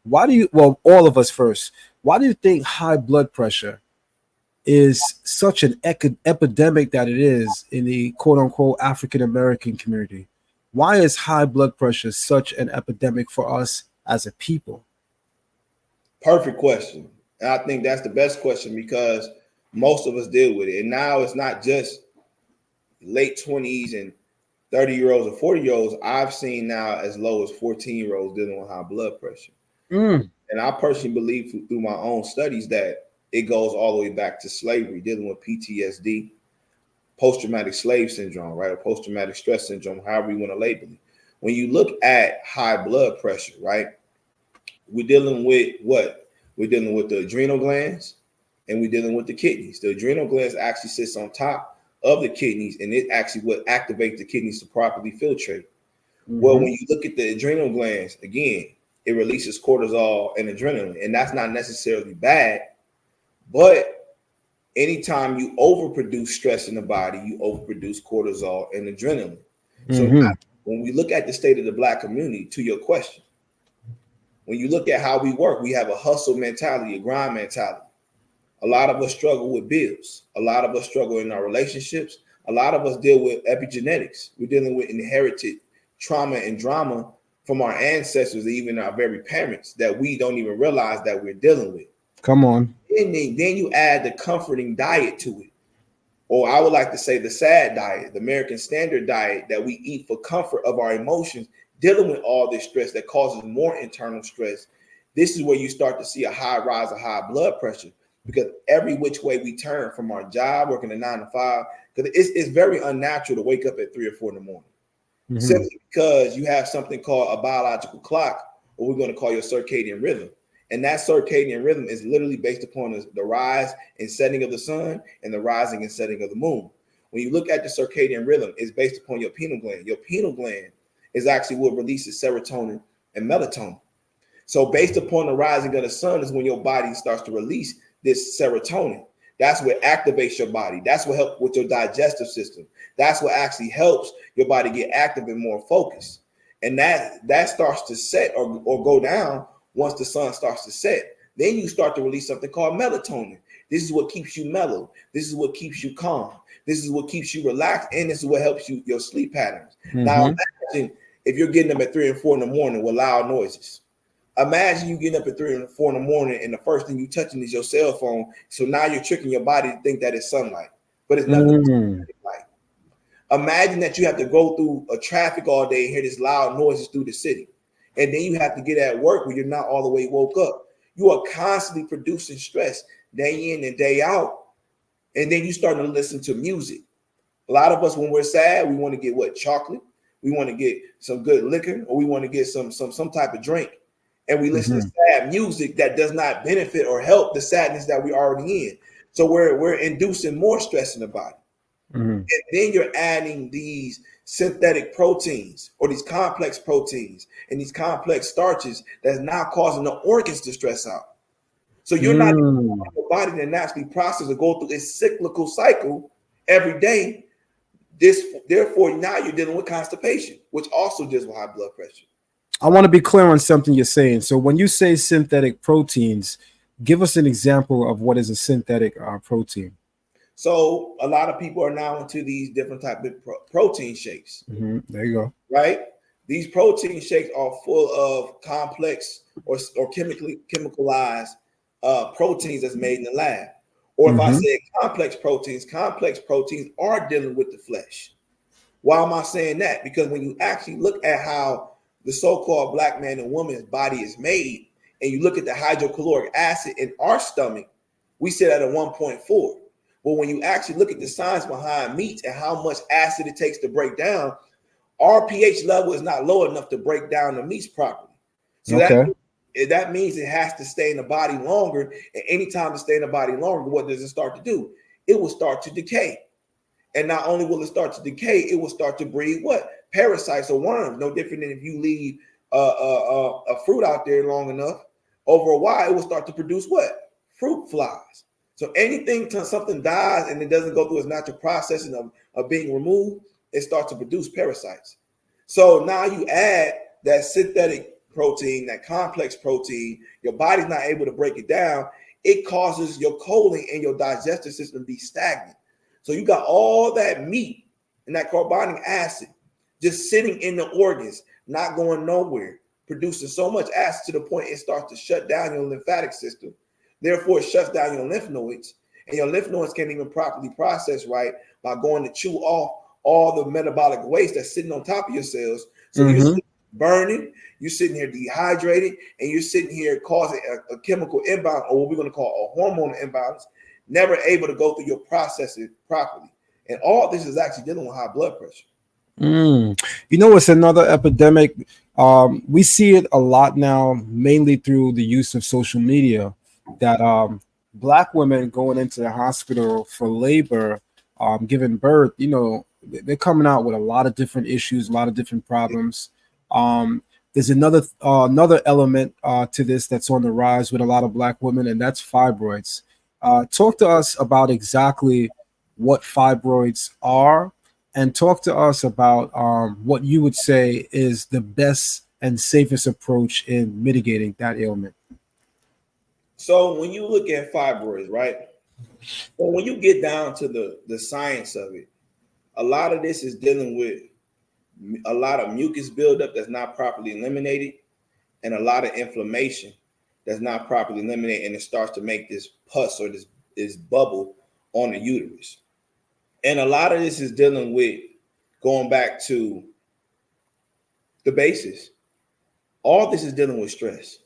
Why do you, well, all of us first, why do you think high blood pressure is such an epidemic that it is in the quote unquote African American community? Why is high blood pressure such an epidemic for us as a people? Perfect question. And I think that's the best question because most of us deal with it. And now it's not just late 20s and 30-year-olds or 40-year-olds. I've seen now as low as 14-year-olds dealing with high blood pressure. Mm. And I personally believe through my own studies that it goes all the way back to slavery, dealing with PTSD, post-traumatic slave syndrome, right? Or post-traumatic stress syndrome, however you want to label it. When you look at high blood pressure, right? We're dealing with what? We're dealing with the adrenal glands and we're dealing with the kidneys. The adrenal glands actually sits on top of the kidneys, and it actually what activates the kidneys to properly filtrate. Well, when you look at the adrenal glands, again, it releases cortisol and adrenaline, and that's not necessarily bad, but anytime you overproduce stress in the body, you overproduce cortisol and adrenaline. So now, when we look at the state of the Black community, to your question, when you look at how we work, we have a hustle mentality, a grind mentality. A lot of us struggle with bills. A lot of us struggle in our relationships. A lot of us deal with epigenetics. We're dealing with inherited trauma and drama from our ancestors, even our very parents, that we don't even realize that we're dealing with. Come on. And then you add the comforting diet to it. Or I would like to say the sad diet, the American standard diet that we eat for comfort of our emotions, dealing with all this stress that causes more internal stress. This is where you start to see a high rise of high blood pressure, because every which way we turn from our job, working a 9 to 5, because it's very unnatural to wake up at 3 or 4 in the morning. Simply because you have something called a biological clock, or we're going to call your circadian rhythm. And that circadian rhythm is literally based upon the rise and setting of the sun and the rising and setting of the moon. When you look at the circadian rhythm, it's based upon your pineal gland. Your pineal gland is actually what releases serotonin and melatonin. So based upon the rising of the sun is when your body starts to release this serotonin. That's what activates your body. That's what helps with your digestive system. That's what actually helps your body get active and more focused. And that starts to set or go down once the sun starts to set. Then you start to release something called melatonin. This is what keeps you mellow. This is what keeps you calm. This is what keeps you relaxed. And this is what helps you, your sleep patterns. Now imagine if you're getting up at 3 and 4 in the morning with loud noises. Imagine you getting up at 3 and 4 in the morning and the first thing you touching is your cell phone. So now you're tricking your body to think that it's sunlight, but it's nothing light. Imagine that you have to go through a traffic all day and hear this loud noises through the city. And then you have to get at work where you're not all the way woke up. You are constantly producing stress day in and day out. And then you start to listen to music. A lot of us, when we're sad, we want to get what? Chocolate. We want to get some good liquor, or we want to get some type of drink. And we listen to sad music that does not benefit or help the sadness that we're already in. So we're inducing more stress in the body. And then you're adding these synthetic proteins or these complex proteins and these complex starches that's now causing the organs to stress out. So you're not your body to naturally process or go through its cyclical cycle every day. Therefore, now you're dealing with constipation, which also deals with high blood pressure. I want to be clear on something you're saying. So when you say synthetic proteins, give us an example of what is a synthetic protein. So a lot of people are now into these different type of protein shakes. There you go. Right? These protein shakes are full of complex or chemicalized proteins that's made in the lab. Or if I say complex proteins are dealing with the flesh. Why am I saying that? Because when you actually look at how the so-called Black man and woman's body is made, and you look at the hydrochloric acid in our stomach, we sit at a 1.4. But when you actually look at the science behind meats and how much acid it takes to break down, our pH level is not low enough to break down the meats properly. So that means it has to stay in the body longer. And anytime it stay in the body longer, what does it start to do? It will start to decay. And not only will it start to decay, it will start to breed what? Parasites or worms. No different than if you leave a fruit out there long enough, over a while, it will start to produce what? Fruit flies. So anything, something dies and it doesn't go through its natural processing of being removed, it starts to produce parasites. So now you add that synthetic protein, that complex protein, your body's not able to break it down. It causes your colon and your digestive system to be stagnant. So you got all that meat and that carbonic acid just sitting in the organs, not going nowhere, producing so much acid to the point it starts to shut down your lymphatic system. Therefore, it shuts down your lymph nodes, and your lymph nodes can't even properly process right by going to chew off all the metabolic waste that's sitting on top of your cells. So you're burning, you're sitting here dehydrated, and you're sitting here causing a chemical imbalance, or what we're going to call a hormonal imbalance, never able to go through your processing properly. And all this is actually dealing with high blood pressure. You know, it's another epidemic. We see it a lot now, mainly through the use of social media, that Black women going into the hospital for labor, giving birth, you know, they're coming out with a lot of different issues, a lot of different problems. There's another element to this that's on the rise with a lot of Black women, and that's fibroids. Talk to us about exactly what fibroids are, and talk to us about what you would say is the best and safest approach in mitigating that ailment. So when you look at fibroids, right? Well, when you get down to the science of it, a lot of this is dealing with a lot of mucus buildup that's not properly eliminated, and a lot of inflammation that's not properly eliminated, and it starts to make this pus or this bubble on the uterus. And a lot of this is dealing with going back to the basis. All this is dealing with stress.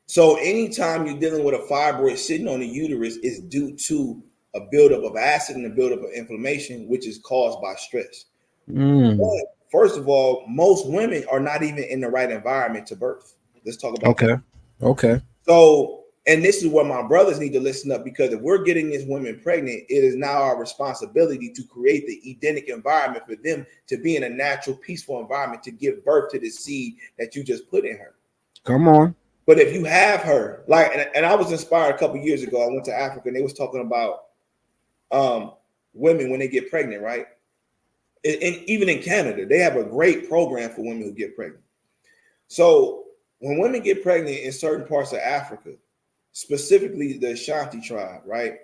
So anytime you're dealing with a fibroid sitting on the uterus, is due to a buildup of acid and a buildup of inflammation, which is caused by stress. But first of all, most women are not even in the right environment to birth. Let's talk about that. Okay. So, and this is where my brothers need to listen up, because if we're getting these women pregnant, it is now our responsibility to create the Edenic environment for them to be in a natural, peaceful environment to give birth to the seed that you just put in her. Come on. But if you have her, like, and I was inspired a couple years ago. I went to Africa and they was talking about women when they get pregnant, right? And even in Canada, they have a great program for women who get pregnant. So when women get pregnant in certain parts of Africa, specifically the Ashanti tribe, right?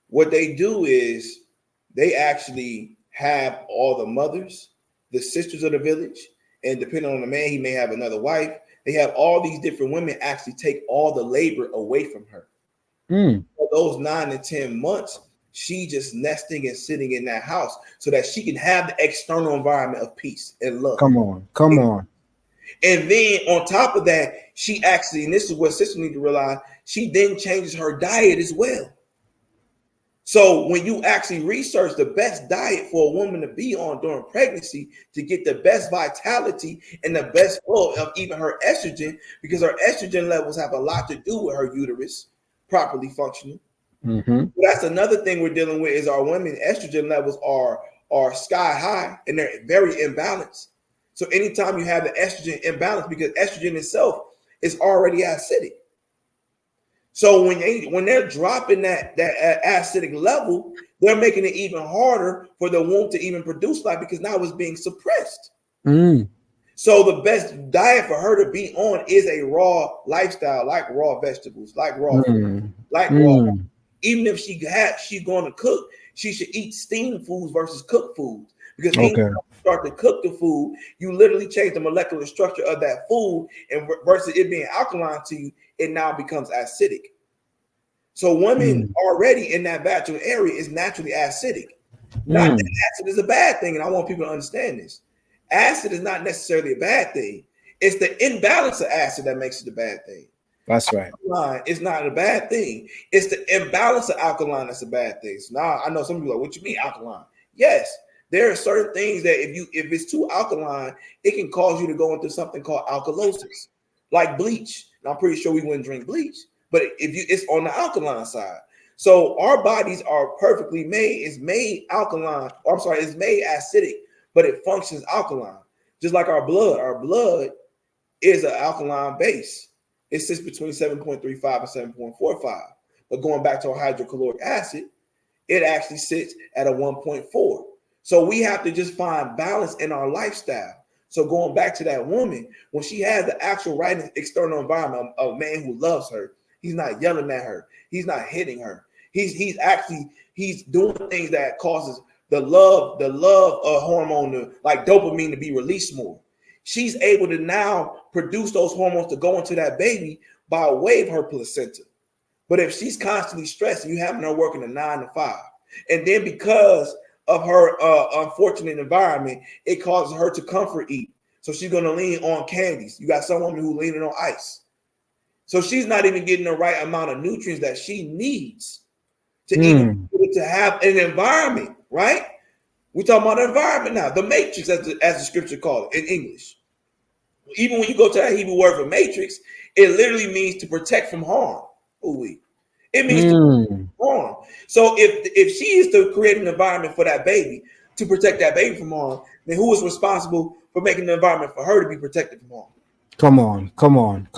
What they do is they actually have all the mothers, the sisters of the village, and depending on the man, he may have another wife. They have all these different women actually take all the labor away from her. For those 9 to 10 months, she just nesting and sitting in that house so that she can have the external environment of peace and love. Come on. And then on top of that, she actually, and this is what sisters need to realize, she then changes her diet as well. So when you actually research the best diet for a woman to be on during pregnancy to get the best vitality and the best flow of even her estrogen, because her estrogen levels have a lot to do with her uterus properly functioning. That's another thing we're dealing with, is our women's estrogen levels are sky high and they're very imbalanced. So anytime you have the estrogen imbalance, because estrogen itself is already acidic. So when they're dropping that acidic level, they're making it even harder for the womb to even produce life, because now it's being suppressed. So the best diet for her to be on is a raw lifestyle, like raw vegetables, like raw food, like raw. Even if she's going to cook, she should eat steamed foods versus cooked foods. Because anytime you start to cook the food, you literally change the molecular structure of that food, and versus it being alkaline to you, it now becomes acidic. So women already in that vaginal area is naturally acidic. Not that acid is a bad thing, and I want people to understand this. Acid is not necessarily a bad thing. It's the imbalance of acid that makes it a bad thing. That's right. Alkaline is not a bad thing. It's the imbalance of alkaline that's a bad thing. So now I know some people are like, what you mean alkaline? Yes, there are certain things that if it's too alkaline, it can cause you to go into something called alkalosis, like bleach. And I'm pretty sure we wouldn't drink bleach, but it's on the alkaline side. So our bodies are perfectly made. It's made alkaline, or I'm sorry, it's made acidic, but it functions alkaline. Just like our blood. Our blood is an alkaline base. It sits between 7.35 and 7.45. But going back to our hydrochloric acid, it actually sits at a 1.4. So we have to just find balance in our lifestyle. So going back to that woman, when she has the actual right external environment, a man who loves her, he's not yelling at her, he's not hitting her. He's doing things that causes the love hormone, like dopamine, to be released more. She's able to now produce those hormones to go into that baby by way of her placenta. But if she's constantly stressed, and you having her working a 9 to 5, and then because of her unfortunate environment, it causes her to comfort eat. So she's going to lean on candies. You got some women who leaning on ice. So she's not even getting the right amount of nutrients that she needs to eat, to have an environment, right? We're talking about the environment now, the matrix, as the scripture called it in English. Even when you go to that Hebrew word for matrix, it literally means to protect from harm. It means to protect from harm. So if she is to create an environment for that baby, to protect that baby from harm, then who is responsible for making the environment for her to be protected from harm? Come on.